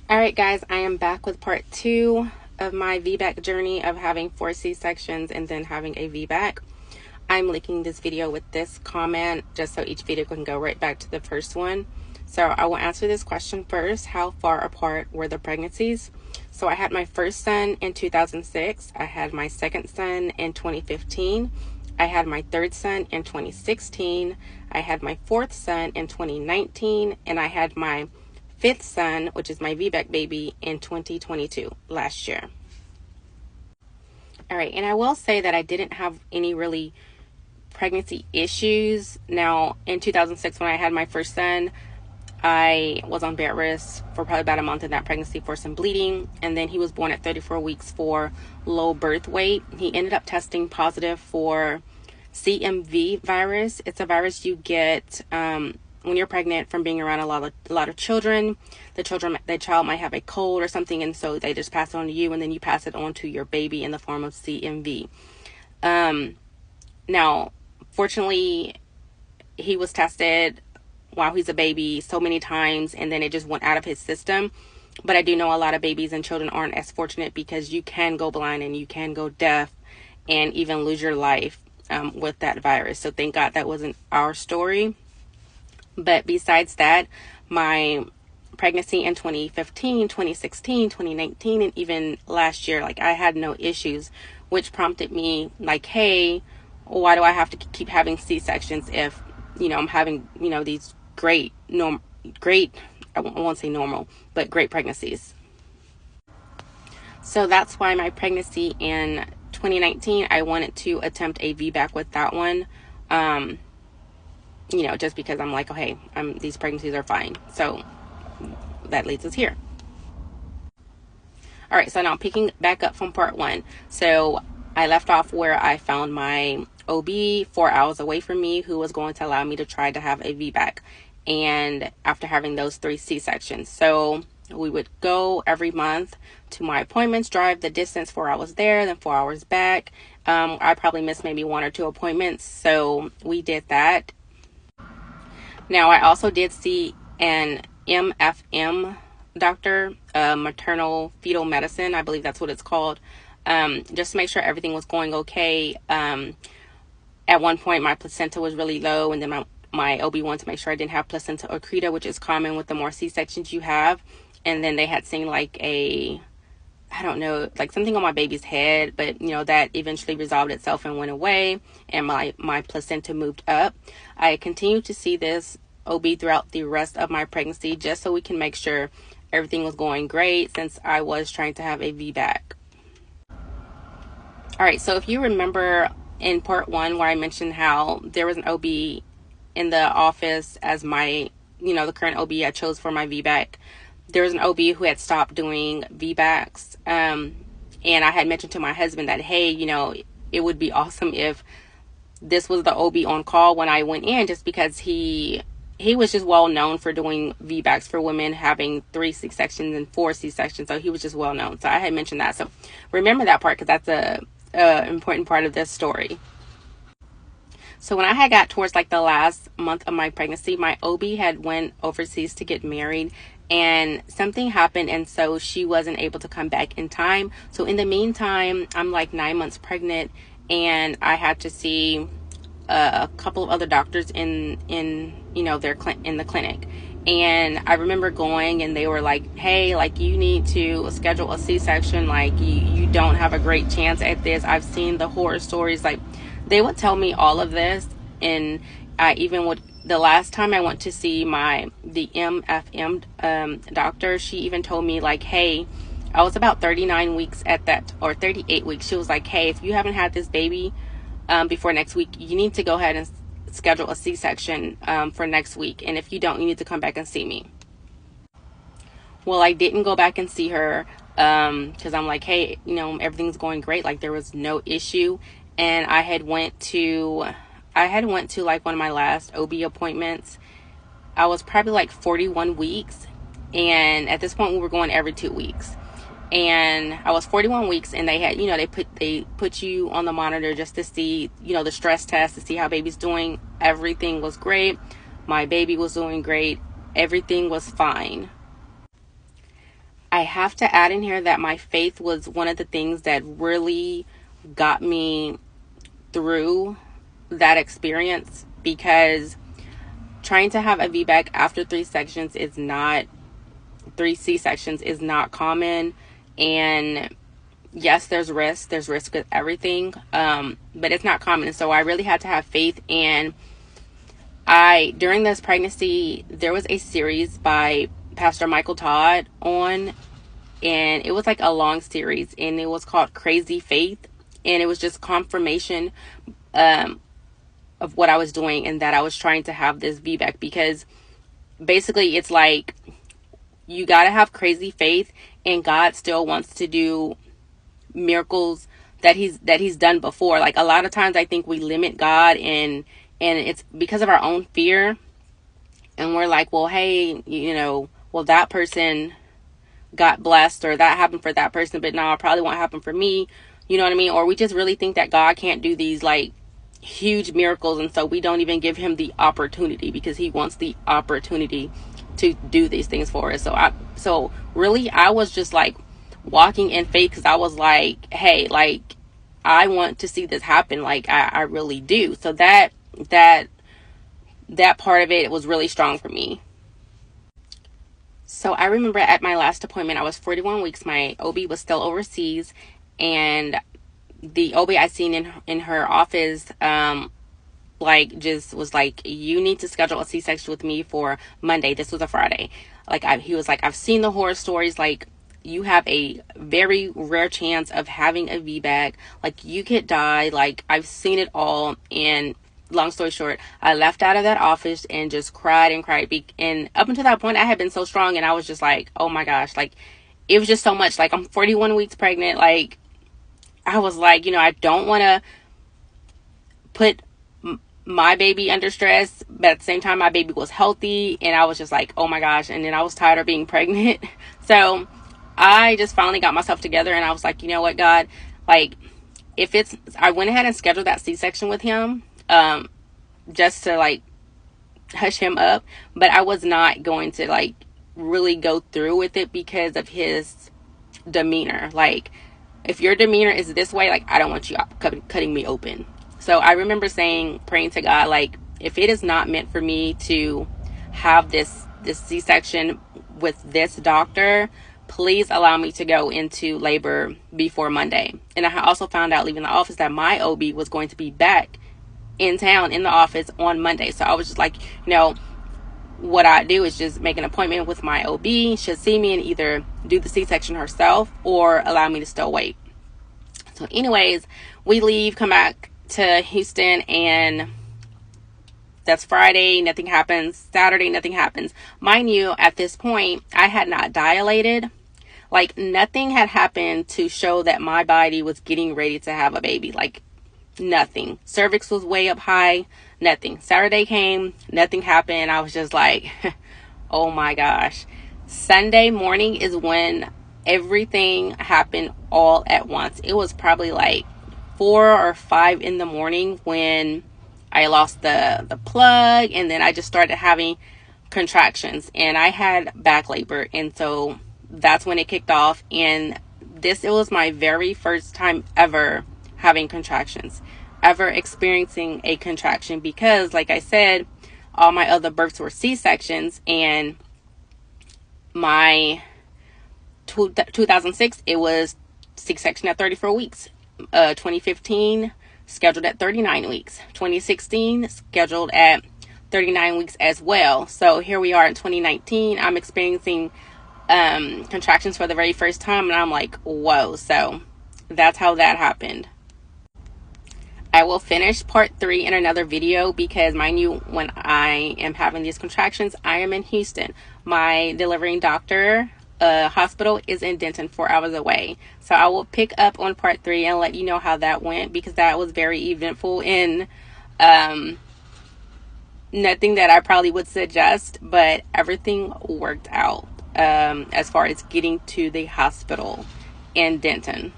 Alright guys, I am back with part 2 of my VBAC journey of having 4 C-sections and then having a VBAC. I'm linking this video with this comment just so each video can go right back to the first one. So I will answer this question first. How far apart were the pregnancies? So I had my first son in 2006. I had my second son in 2015. I had my third son in 2016. I had my fourth son in 2019. And I had my fifth son, which is my VBAC baby, in 2022, last year. All right, and I will say that I didn't have any really pregnancy issues. Now, in 2006, when I had my first son, I was on bed rest for probably about a month in that pregnancy for some bleeding, and then he was born at 34 weeks for low birth weight. He ended up testing positive for CMV virus. It's a virus you get when you're pregnant from being around a lot of children. The child might have a cold or something, and so they just pass it on to you, and then you pass it on to your baby in the form of CMV. Now, fortunately, he was tested while he's a baby so many times, and then it just went out of his system. But I do know a lot of babies and children aren't as fortunate, because you can go blind and you can go deaf and even lose your life with that virus. So thank God that wasn't our story. But besides that, my pregnancy in 2015, 2016, 2019, and even last year, like, I had no issues, which prompted me, like, hey, why do I have to keep having C-sections if, I'm having, these great, I won't say normal, but great pregnancies. So that's why my pregnancy in 2019, I wanted to attempt a VBAC with that one. Just because I'm like, okay, these pregnancies are fine. So that leads us here. All right, so now picking back up from part 1. So I left off where I found my OB 4 hours away from me, who was going to allow me to try to have a VBAC. And after having those 3 C-sections, so we would go every month to my appointments, drive the distance 4 hours there, then 4 hours back. I probably missed maybe 1 or 2 appointments, so we did that. Now, I also did see an MFM doctor, maternal fetal medicine, I believe that's what it's called, just to make sure everything was going okay. At one point, my placenta was really low, and then my OB wanted to make sure I didn't have placenta accreta, which is common with the more C-sections you have. And then they had seen like something on my baby's head, but that eventually resolved itself and went away, and my placenta moved up. I continued to see this OB throughout the rest of my pregnancy, just so we can make sure everything was going great, since I was trying to have a VBAC. All right, so if you remember in part 1 where I mentioned how there was an OB in the office as my, the current OB I chose for my VBAC, there was an OB who had stopped doing VBACs. And I had mentioned to my husband that, hey, it would be awesome if this was the OB on call when I went in, just because he was just well known for doing VBACs for women having 3 C-sections and 4 C-sections. So he was just well known. So I had mentioned that. So remember that part, because that's a important part of this story. So when I had got towards like the last month of my pregnancy, my OB had went overseas to get married, and something happened, and so she wasn't able to come back in time. So in the meantime, I'm like 9 months pregnant, and I had to see a couple of other doctors in the clinic. And I remember going, and they were like, hey, like, you need to schedule a C-section. Like, you don't have a great chance at this. I've seen the horror stories. Like, they would tell me all of this. And I even would, the last time I went to see the MFM doctor, she even told me, like, hey, I was about 39 weeks at that, or 38 weeks. She was like, hey, if you haven't had this baby before next week, you need to go ahead and schedule a C-section for next week. And if you don't, you need to come back and see me. Well, I didn't go back and see her because I'm like, hey, everything's going great. Like, there was no issue. And I had went to like one of my last OB appointments. I was probably like 41 weeks. And at this point, we were going every 2 weeks. And I was 41 weeks, and they had, they put you on the monitor just to see, the stress test, to see how baby's doing. Everything was great. My baby was doing great. Everything was fine. I have to add in here that my faith was one of the things that really got me through that experience, because trying to have a VBAC after 3 C-sections is not common. And yes, there's risk with everything, but it's not common. So I really had to have faith. And during this pregnancy, there was a series by Pastor Michael Todd on, and it was like a long series, and it was called Crazy Faith. And it was just confirmation of what I was doing, and that I was trying to have this VBAC, because basically it's like you got to have crazy faith, and God still wants to do miracles that he's done before. Like, a lot of times I think we limit God, and it's because of our own fear, and we're like, well, hey, well, that person got blessed, or that happened for that person, but no, it probably won't happen for me. You know what I mean? Or we just really think that God can't do these like huge miracles, and so we don't even give him the opportunity, because he wants the opportunity to do these things for us. So really I was just like walking in faith, because I was like, hey, like, I want to see this happen. Like, I really do. So that part of it was really strong for me. So I remember at my last appointment, I was 41 weeks. My OB was still overseas, and the OB I seen in her office, like, just was like, you need to schedule a C-section with me for Monday. This was a Friday. Like, he was like, I've seen the horror stories. Like, you have a very rare chance of having a VBAC. Like, you could die. Like, I've seen it all. And long story short, I left out of that office and just cried and cried. And up until that point, I had been so strong, and I was just like, oh my gosh, like, it was just so much. Like, I'm 41 weeks pregnant. Like, I was like, I don't want to put my baby under stress, but at the same time, my baby was healthy, and I was just like, oh my gosh. And then I was tired of being pregnant. So I just finally got myself together, and I was like, you know what, God, like, I went ahead and scheduled that C-section with him, just to like hush him up, but I was not going to like really go through with it because of his demeanor. Like, if your demeanor is this way, like, I don't want you cutting me open. So I remember praying to God, like, if it is not meant for me to have this C-section with this doctor, please allow me to go into labor before Monday. And I also found out leaving the office that my OB was going to be back in town in the office on Monday. So I was just like, what I do is just make an appointment with my OB. She'll see me and either do the C-section herself or allow me to still wait. So anyways, we leave, come back to Houston, and that's Friday. Nothing happens. Saturday, nothing happens. Mind you, at this point, I had not dilated. Like, nothing had happened to show that my body was getting ready to have a baby. Like, nothing. Cervix was way up high. Nothing. Saturday came. Nothing happened. I was just like, oh my gosh. Sunday morning is when everything happened all at once. It was probably like 4 or 5 in the morning when I lost the plug, and then I just started having contractions, and I had back labor, and so that's when it kicked off. And it was my very first time ever having contractions, ever experiencing a contraction, because like I said, all my other births were C-sections, and my 2006, it was C-section at 34 weeks. 2015, scheduled at 39 weeks. 2016, scheduled at 39 weeks as well. So here we are in 2019. I'm experiencing contractions for the very first time, and I'm like, whoa. So that's how that happened. I will finish part 3 in another video, because mind you, when I am having these contractions, I am in Houston. My delivering doctor hospital is in Denton, 4 hours away. So I will pick up on part 3 and let you know how that went, because that was very eventful, and nothing that I probably would suggest, but everything worked out as far as getting to the hospital in Denton.